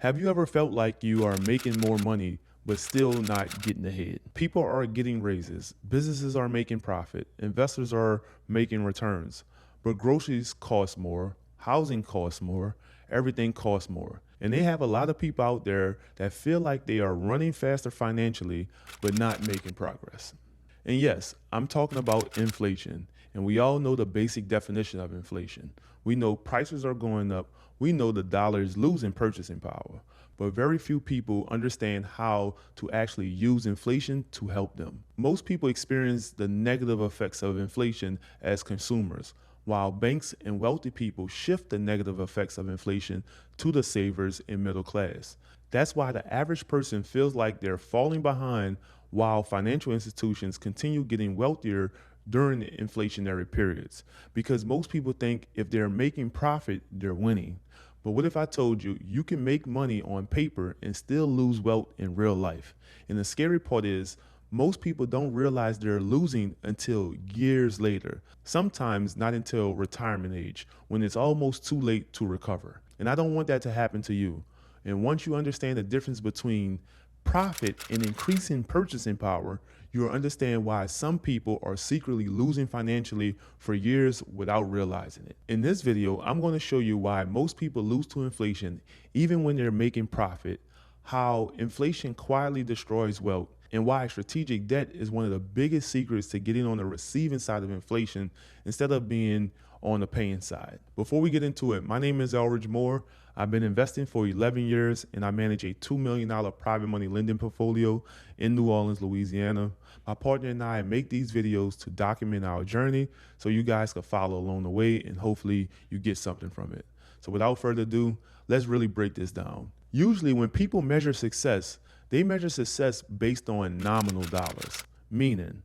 Have you ever felt like you are making more money but still not getting ahead? People are getting raises, businesses are making profit, investors are making returns, but groceries cost more, housing costs more, everything costs more. And they have a lot of people out there that feel like they are running faster financially but not making progress. And yes, I'm talking about inflation. And we all know the basic definition of inflation. We know prices are going up. We know the dollar is losing purchasing power. But very few people understand how to actually use inflation to help them. Most people experience the negative effects of inflation as consumers, while banks and wealthy people shift the negative effects of inflation to the savers and middle class. That's why the average person feels like they're falling behind while financial institutions continue getting wealthier during the inflationary periods. Because most people think if they're making profit, they're winning. But what if I told you you can make money on paper and still lose wealth in real life? And the scary part is, most people don't realize they're losing until years later, sometimes not until retirement age, when it's almost too late to recover. And I don't want that to happen to you. And once you understand the difference between profit and increasing purchasing power, you'll understand why some people are secretly losing financially for years without realizing it. In this video, I'm going to show you why most people lose to inflation even when they're making profit, how inflation quietly destroys wealth, and why strategic debt is one of the biggest secrets to getting on the receiving side of inflation instead of being on the paying side. Before we get into it, my name is Elridge. I've been investing for 11 years and I manage a $2 million private money lending portfolio in New Orleans, Louisiana. My partner and I make these videos to document our journey so you guys can follow along the way and hopefully you get something from it. So without further ado, let's really break this down. Usually when people measure success, they measure success based on nominal dollars, meaning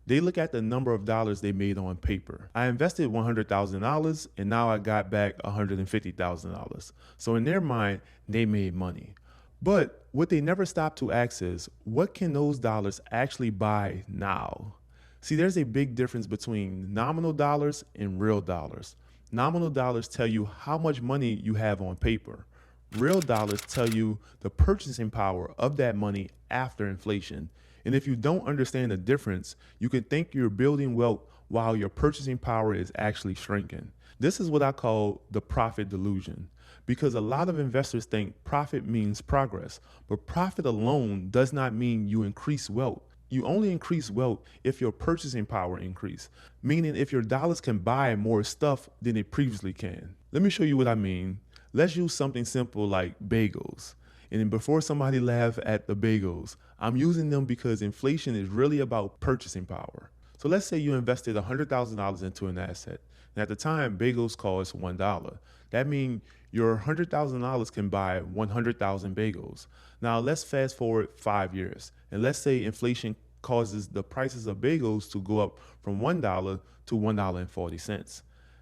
they look at the number of dollars they made on paper. I invested $100,000 and now I got back $150,000. So in their mind, they made money. But what they never stop to ask is, what can those dollars actually buy now? See, there's a big difference between nominal dollars and real dollars. Nominal dollars tell you how much money you have on paper. Real dollars tell you the purchasing power of that money after inflation. And if you don't understand the difference, you can think you're building wealth while your purchasing power is actually shrinking. This is what I call the profit delusion, because a lot of investors think profit means progress, but profit alone does not mean you increase wealth. You only increase wealth if your purchasing power increase, meaning if your dollars can buy more stuff than it previously can. Let me show you what I mean. Let's use something simple like bagels. And then before somebody laughs at the bagels, I'm using them because inflation is really about purchasing power. So let's say you invested $100,000 into an asset. And at the time, bagels cost $1. That means your $100,000 can buy 100,000 bagels. Now let's fast forward 5 years. And let's say inflation causes the prices of bagels to go up from $1 to $1.40.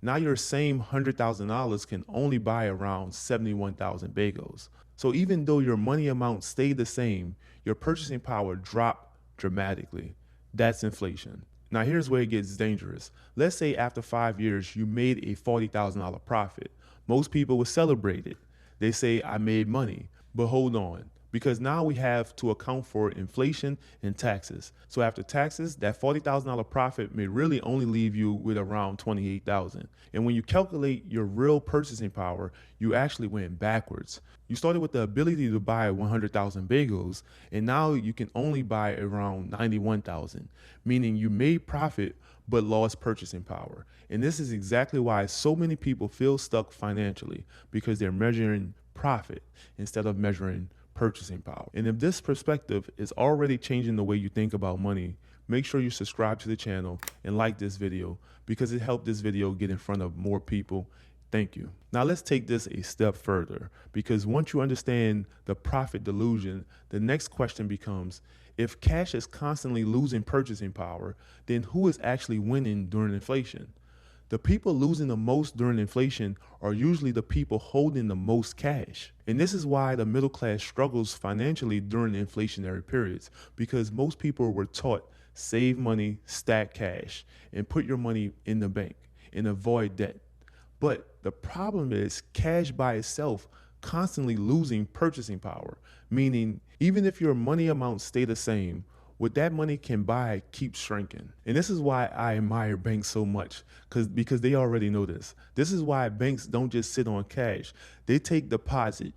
Now your same $100,000 can only buy around 71,000 bagels. So even though your money amount stayed the same, your purchasing power dropped dramatically. That's inflation. Now here's where it gets dangerous. Let's say after 5 years, you made a $40,000 profit. Most people will celebrate it. They say, I made money. But hold on, because now we have to account for inflation and taxes. So after taxes, that $40,000 profit may really only leave you with around $28,000. And when you calculate your real purchasing power, you actually went backwards. You started with the ability to buy 100,000 bagels, and now you can only buy around 91,000, meaning you made profit but lost purchasing power. And this is exactly why so many people feel stuck financially, because they're measuring profit instead of measuring purchasing power. And if this perspective is already changing the way you think about money, make sure you subscribe to the channel and like this video, because it helped this video get in front of more people. Thank you. Now let's take this a step further, because once you understand the profit delusion, the next question becomes, if cash is constantly losing purchasing power, then who is actually winning during inflation? The people losing the most during inflation are usually the people holding the most cash. And this is why the middle class struggles financially during the inflationary periods, because most people were taught save money, stack cash, and put your money in the bank and avoid debt. But the problem is cash by itself constantly losing purchasing power, meaning even if your money amounts stay the same, what that money can buy keeps shrinking. And this is why I admire banks so much, because they already know this. This is why banks don't just sit on cash. They take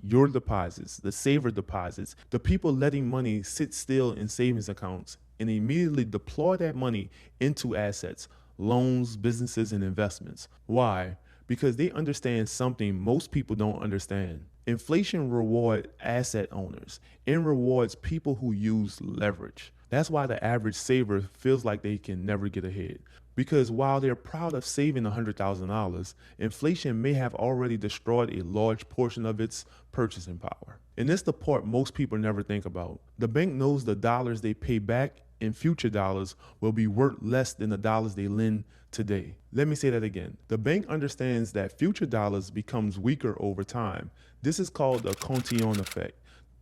your deposits, the saver deposits, the people letting money sit still in savings accounts, and immediately deploy that money into assets, loans, businesses, and investments. Why? Because they understand something most people don't understand. Inflation rewards asset owners and rewards people who use leverage. That's why the average saver feels like they can never get ahead. Because while they're proud of saving $100,000, inflation may have already destroyed a large portion of its purchasing power. And this is the part most people never think about. The bank knows the dollars they pay back in future dollars will be worth less than the dollars they lend today. Let me say that again. The bank understands that future dollars becomes weaker over time. This is called the Cantillon effect.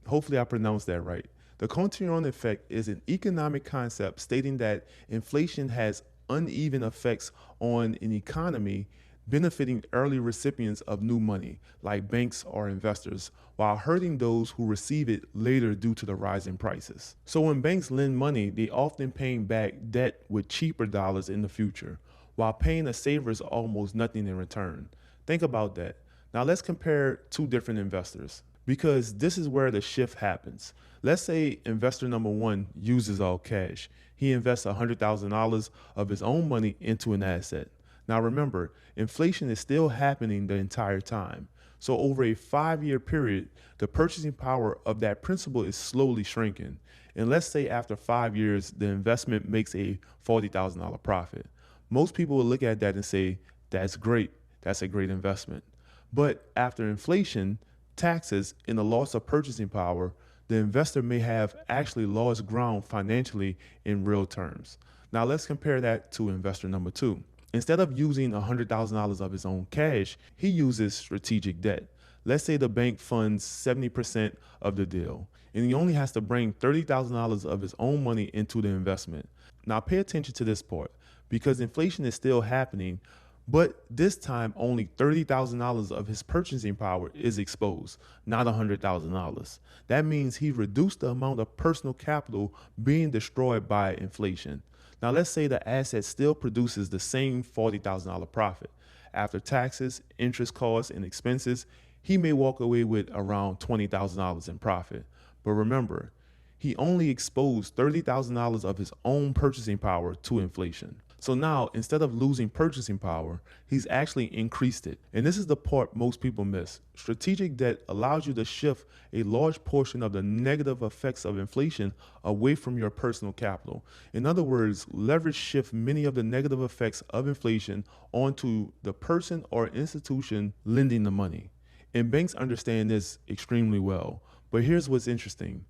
Hopefully I pronounced that right. The Cantillon effect is an economic concept stating that inflation has uneven effects on an economy, benefiting early recipients of new money, like banks or investors, while hurting those who receive it later due to the rising prices. So when banks lend money, they often paying back debt with cheaper dollars in the future, while paying the savers almost nothing in return. Think about that. Now let's compare two different investors, because this is where the shift happens. Let's say investor number one uses all cash. He invests $100,000 of his own money into an asset. Now remember, inflation is still happening the entire time. So over a 5-year period, the purchasing power of that principal is slowly shrinking. And let's say after 5 years, the investment makes a $40,000 profit. Most people will look at that and say, that's great. That's a great investment. But after inflation, taxes, and the loss of purchasing power, the investor may have actually lost ground financially in real terms. Now let's compare that to investor number two. Instead of using $100,000 of his own cash, he uses strategic debt. Let's say the bank funds 70% of the deal, and he only has to bring $30,000 of his own money into the investment. Now pay attention to this part, because inflation is still happening, but this time only $30,000 of his purchasing power is exposed, not $100,000. That means he reduced the amount of personal capital being destroyed by inflation. Now let's say the asset still produces the same $40,000 profit. After taxes, interest costs, and expenses, he may walk away with around $20,000 in profit. But remember, he only exposed $30,000 of his own purchasing power to inflation. So now, instead of losing purchasing power, he's actually increased it. And this is the part most people miss. Strategic debt allows you to shift a large portion of the negative effects of inflation away from your personal capital. In other words, leverage shifts many of the negative effects of inflation onto the person or institution lending the money. And banks understand this extremely well. But here's what's interesting.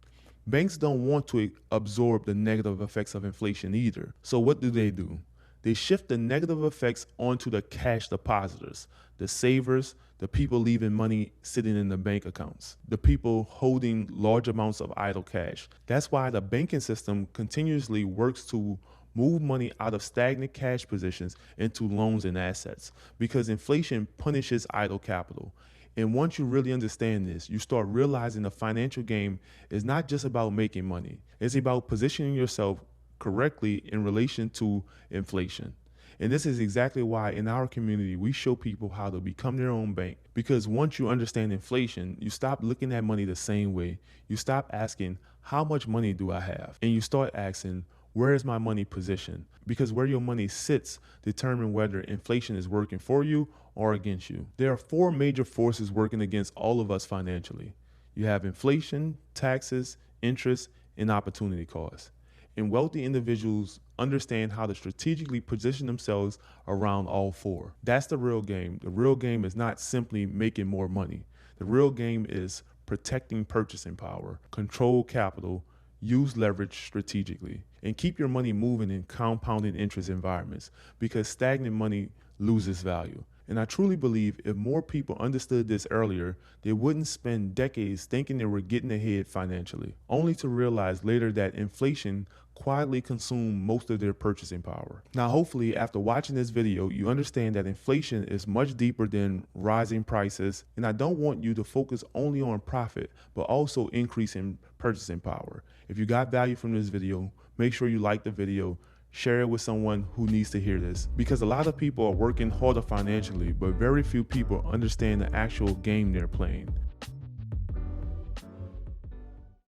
Banks don't want to absorb the negative effects of inflation either. So what do? They shift the negative effects onto the cash depositors, the savers, the people leaving money sitting in the bank accounts, the people holding large amounts of idle cash. That's why the banking system continuously works to move money out of stagnant cash positions into loans and assets, because inflation punishes idle capital. And once you really understand this, you start realizing the financial game is not just about making money. It's about positioning yourself correctly in relation to inflation. And this is exactly why in our community, we show people how to become their own bank. Because once you understand inflation, you stop looking at money the same way. You stop asking, how much money do I have? And you start asking, where is my money positioned? Because where your money sits determines whether inflation is working for you or against you. There are 4 major forces working against all of us financially. You have inflation, taxes, interest, and opportunity costs. And wealthy individuals understand how to strategically position themselves around all 4. That's the real game. The real game is not simply making more money. The real game is protecting purchasing power, control capital, use leverage strategically, and keep your money moving in compounding interest environments, because stagnant money loses value. And I truly believe if more people understood this earlier, they wouldn't spend decades thinking they were getting ahead financially, only to realize later that inflation quietly consumed most of their purchasing power. Now, hopefully, after watching this video, you understand that inflation is much deeper than rising prices, and I don't want you to focus only on profit, but also increasing purchasing power. If you got value from this video, make sure you like the video, share it with someone who needs to hear this, because a lot of people are working harder financially, but very few people understand the actual game they're playing.